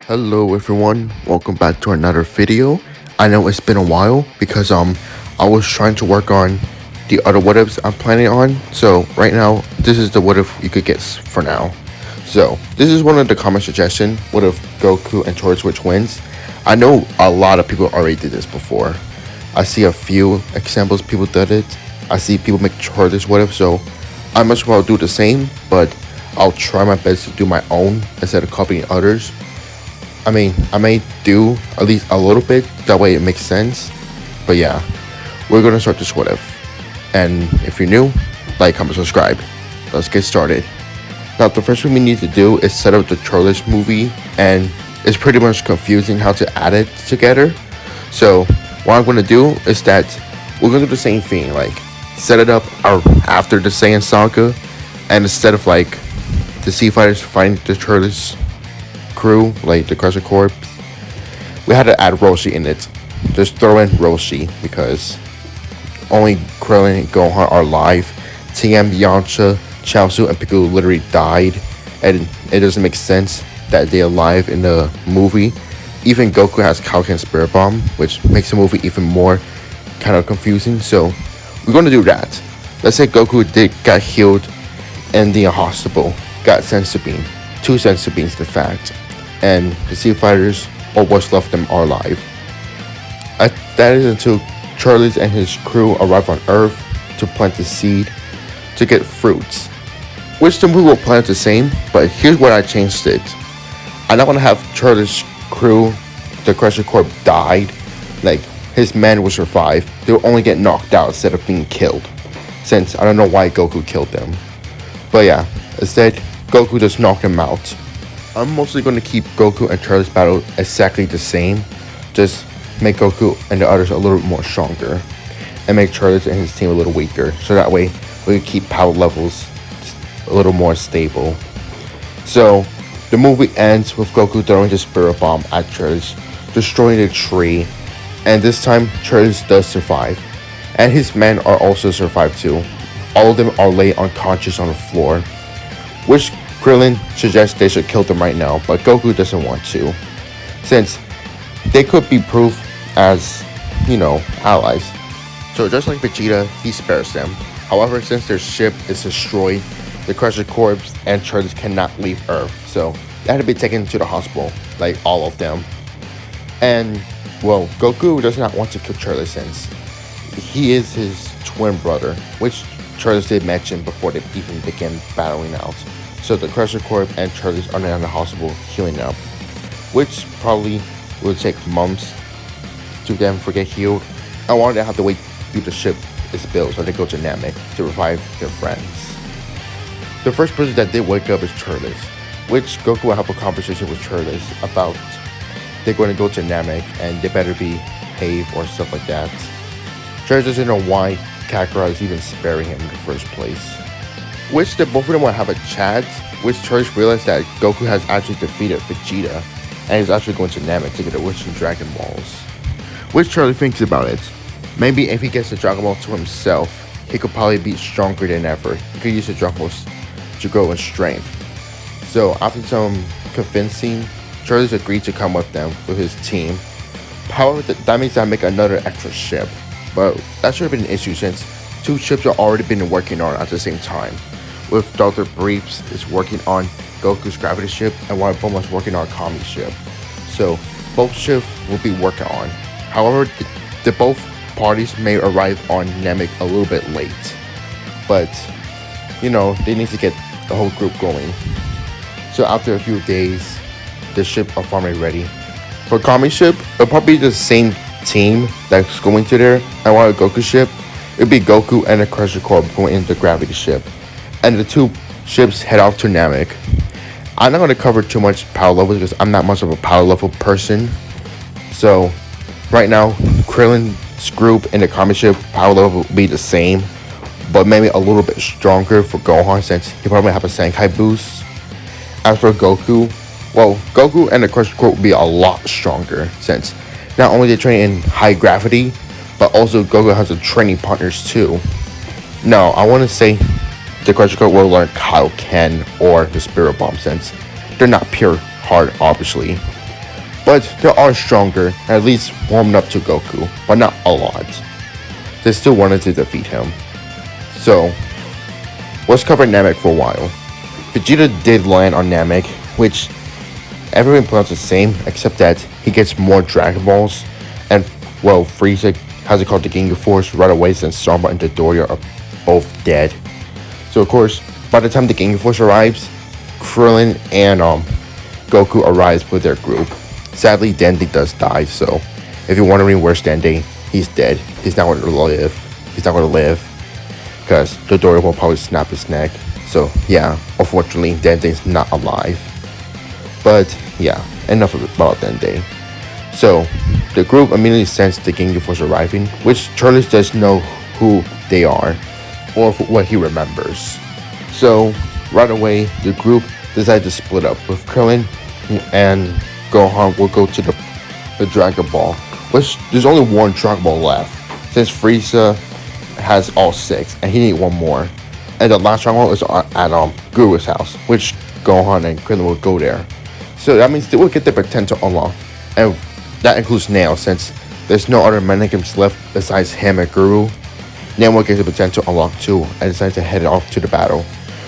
Hello everyone, welcome back to another video. I know it's been a while because I was trying to work on the other what ifs I'm planning on. So right now this is the what if you could guess for now. So this is one of the common suggestion. What if Goku and Torch which wins? I know a lot of people already did this before. I see a few examples people did it. I see people make this what if, so I might as well do the same, but I'll try my best to do my own instead of copying others. I may do at least a little bit, that way it makes sense. But yeah, we're gonna start this what if. And if you're new, like, comment, subscribe. Let's get started. Now, the first thing we need to do is set up the turles movie, and it's pretty much confusing how to add it together. So what I'm gonna do is that we're gonna do the same thing, like set it up after the Saiyan saga, and instead of like the Sea Fighters fighting the turles crew, like the Crusher Corps, we had to add Roshi in it. Just throw in Roshi because only Krillin and Gohan are alive. TM, Yamcha, Chaozu, and Piccolo literally died, and it doesn't make sense that they're alive in the movie. Even Goku has Kaioken Spirit Bomb, which makes the movie even more kind of confusing. So we're going to do that. Let's say Goku got healed in the hospital, got senzu bean, 2 senzu beans in fact, and the Sea Fighters or what's left of them are alive. That is until Charles and his crew arrive on Earth to plant the seed to get fruits, which the movie will plant the same, but here's what I changed it. I don't want to have Charles' crew, the Crusher Corps, died. Like, his men will survive. They'll only get knocked out instead of being killed, since I don't know why Goku killed them. But yeah, instead Goku just knocked them out. I'm mostly going to keep Goku and Charles' battle exactly the same, just make Goku and the others a little bit more stronger, and make Charles and his team a little weaker, so that way we can keep power levels a little more stable. So the movie ends with Goku throwing the Spirit Bomb at Charles, destroying the tree, and this time Charles does survive, and his men are also survived too. All of them are laid unconscious on the floor, which Krillin suggests they should kill them right now, but Goku doesn't want to, since they could be proof as, allies. So just like Vegeta, he spares them. However, since their ship is destroyed, the Crusher Corps and Charles cannot leave Earth, so they had to be taken to the hospital, like all of them. And, well, Goku does not want to kill Charles since he is his twin brother, which Charles did mention before they even began battling out. So the Crusher Corps and Charles are now in the hospital healing up, which probably will take months to them get healed. I wanted to have to wait till the ship is built so they go to Namek to revive their friends. The first person that did wake up is Turles, which Goku will have a conversation with Turles about they're going to go to Namek and they better behave or stuff like that. Turles doesn't know why Kakarot is even sparing him in the first place, which the both of them will have a chat, which Turles realized that Goku has actually defeated Vegeta and he's actually going to Namek to get the Wish and Dragon Balls, which Charlie thinks about it. Maybe if he gets the Dragon Ball to himself, he could probably be stronger than ever. He could use the Dragon Balls to grow in strength. So after some convincing, Charles agreed to come with them with his team. However, that means I make another extra ship, but that should have been an issue since 2 ships are already been working on at the same time. With Dr. Briefs is working on Goku's gravity ship and while Bulma's working on Kami's ship. So both ships will be working on. However, the both parties may arrive on Namek a little bit late, but they need to get the whole group going. So after a few days, the ship are finally ready. For Kami's ship, it'll probably be the same team that's going to there, and while Goku's ship, it'll be Goku and the Crusher Corps going into the gravity ship, and the 2 ships head off to Namek. I'm not going to cover too much power levels because I'm not much of a power level person. So right now, Krillin's group in the Kami ship power level will be the same, but maybe a little bit stronger for Gohan since he probably have a Senkai boost. As for Goku, well, Goku and the Crusher Corps will be a lot stronger since not only they train in high gravity, but also Goku has a training partners too. No, I want to say the Crusher Corps will learn Kaioken or the Spirit Bomb since they're not pure hard, obviously. But they are stronger, at least warmed up to Goku, but not a lot. They still wanted to defeat him. So, let's cover Namek for a while. Vegeta did land on Namek, which everyone plans the same, except that he gets more Dragon Balls, and, well, Frieza has it called the Ginyu Force right away since Samba and Dodoria are both dead. So, of course, by the time the Ginyu Force arrives, Krillin and Goku arrives with their group. Sadly, Dende does die, so if you're wondering where's Dende, he's dead. He's not going to live. He's not going to live, because Dodoria will probably snap his neck. So, yeah, unfortunately, Dende's not alive. But, yeah, enough about Dende. So, the group immediately sensed the Ginyu Force arriving, which Turles does know who they are, or what he remembers. So, right away, the group decided to split up, with Krillin and Gohan will go to the Dragon Ball, which there's only one Dragon Ball left, since Frieza has all 6, and he needs one more. And the last Dragon Ball is at Guru's house, which Gohan and Krillin will go there. So that means they will get their potential unlocked, and that includes Nail, since there's no other Mannequins left besides him and Guru. Nail will get the potential unlocked too, and decides to head off to the battle,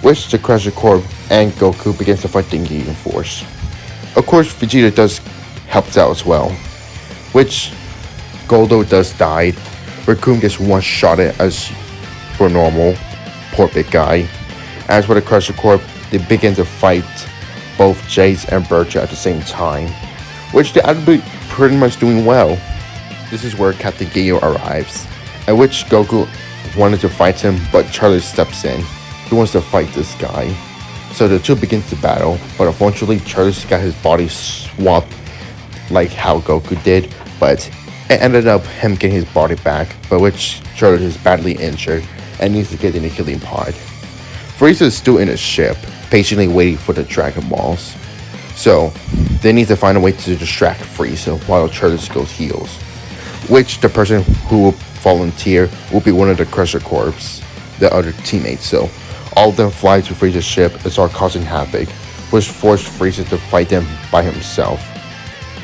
which the Crusher Corp and Goku begins to fight the Ginyu Force. Of course, Vegeta does help out as well, which Goldo does die. Raccoon gets one-shotted as per normal. Poor big guy. As for the Crusher Corp, they begin to fight both Jace and Birch at the same time, which they had been pretty much doing well. This is where Captain Ginyu arrives, at which Goku wanted to fight him, but Charlie steps in. He wants to fight this guy. So the two begin to battle, but unfortunately Charlie's got his body swapped like how Goku did, but it ended up him getting his body back, but which Charlie is badly injured and needs to get in a healing pod. Frieza is still in his ship, patiently waiting for the Dragon Balls. So they need to find a way to distract Frieza while Charlie goes heals, which the person who will volunteer will be one of the Crusher Corps, the other teammates. So all of them fly to Frieza's ship and start causing havoc, which forced Frieza to fight them by himself.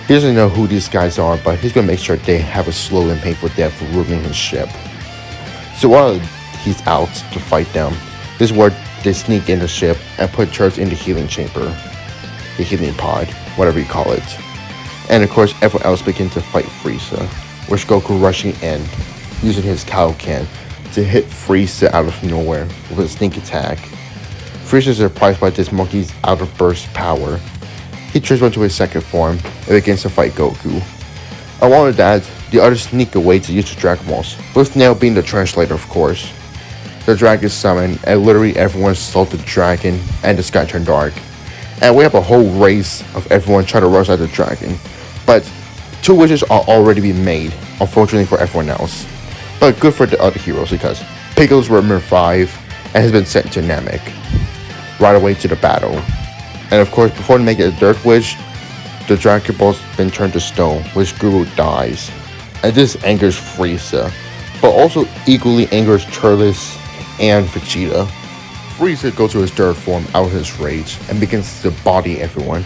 He doesn't know who these guys are, but he's going to make sure they have a slow and painful death for ruining his ship. So while he's out to fight them, this is where they sneak in the ship and put Charles in the healing chamber, the healing pod, whatever you call it. And of course, everyone else begins to fight Frieza, with Goku rushing in, using his Kaioken to hit Frieza out of nowhere with a sneak attack. Frieza is surprised by this monkey's out-of-burst power. He transforms into his second form and begins to fight Goku. Along with that, the others sneak away to use the Dragon Balls, with Nail being the translator of course. The dragon is summoned, and literally everyone saw the dragon, and the sky turned dark. And we have a whole race of everyone trying to rush out the dragon. But 2 wishes are already being made, unfortunately for everyone else. But good for the other heroes, because Piccolo's revived and has been sent to Namek, right away to the battle. And of course, before they make it a third wish, the Dragon Ball's been turned to stone, which Guru dies. And this angers Frieza, but also equally angers Turles and Vegeta. Frieza goes to his third form out of his rage and begins to body everyone.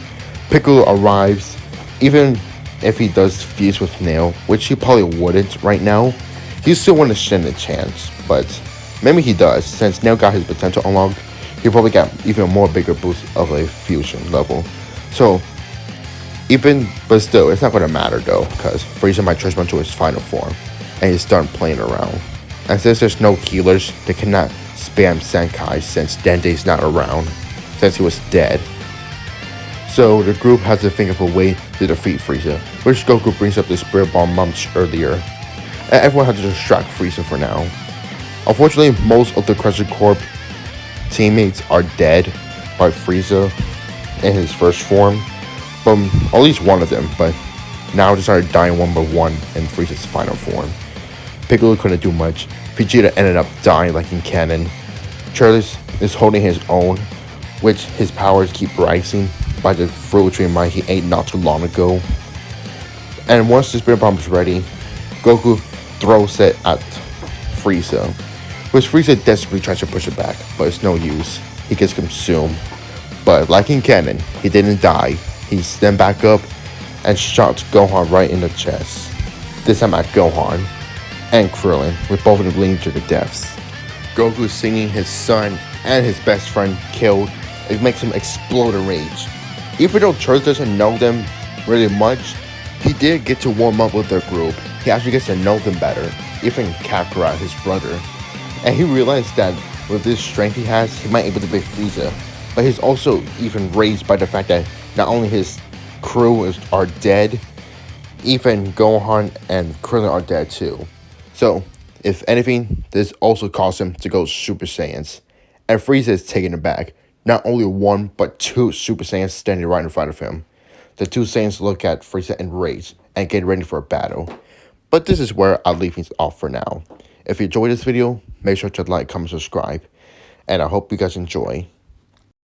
Piccolo arrives, even if he does fuse with Nail, which he probably wouldn't right now. He still want to stand a chance, but maybe he does, since Nail got his potential unlocked. He probably got even more bigger boost of a fusion level. So, but still, it's not going to matter though, because Frieza might transform into his final form, and he's done playing around. And since there's no healers, they cannot spam Senkai since Dende's not around, since he was dead. So the group has to think of a way to defeat Frieza, which Goku brings up the Spirit Bomb months earlier. And everyone has to distract Frieza for now. Unfortunately, most of the Crusher Corp teammates are dead by Frieza in his first form, but at least one of them, but now they started dying one by one in Frieza's final form. Piccolo couldn't do much. Vegeta ended up dying like in canon. Turles is holding his own, which his powers keep rising by the fruit tree might he ate not too long ago. And once the Spirit Bomb is ready, Goku throws it at Frieza, which Frieza desperately tries to push it back, but it's no use. He gets consumed. But like in canon, he didn't die. He stand back up and shot Gohan right in the chest. This time at Gohan and Krillin, with both of them bleeding to their deaths. Goku seeing his son and his best friend killed, it makes him explode in rage. Even though Turles doesn't know them really much, he did get to warm up with their group. He actually gets to know them better, even Kakarot, his brother. And he realized that with this strength he has, he might be able to beat Frieza. But he's also even raised by the fact that not only his crew are dead, even Gohan and Krillin are dead too. So, if anything, this also caused him to go Super Saiyans. And Frieza is taken aback. Not only one, but two Super Saiyans standing right in front of him. The two Saiyans look at Frieza in rage and get ready for a battle. But this is where I'll leave things off for now. If you enjoyed this video, make sure to like, comment, subscribe. And I hope you guys enjoy.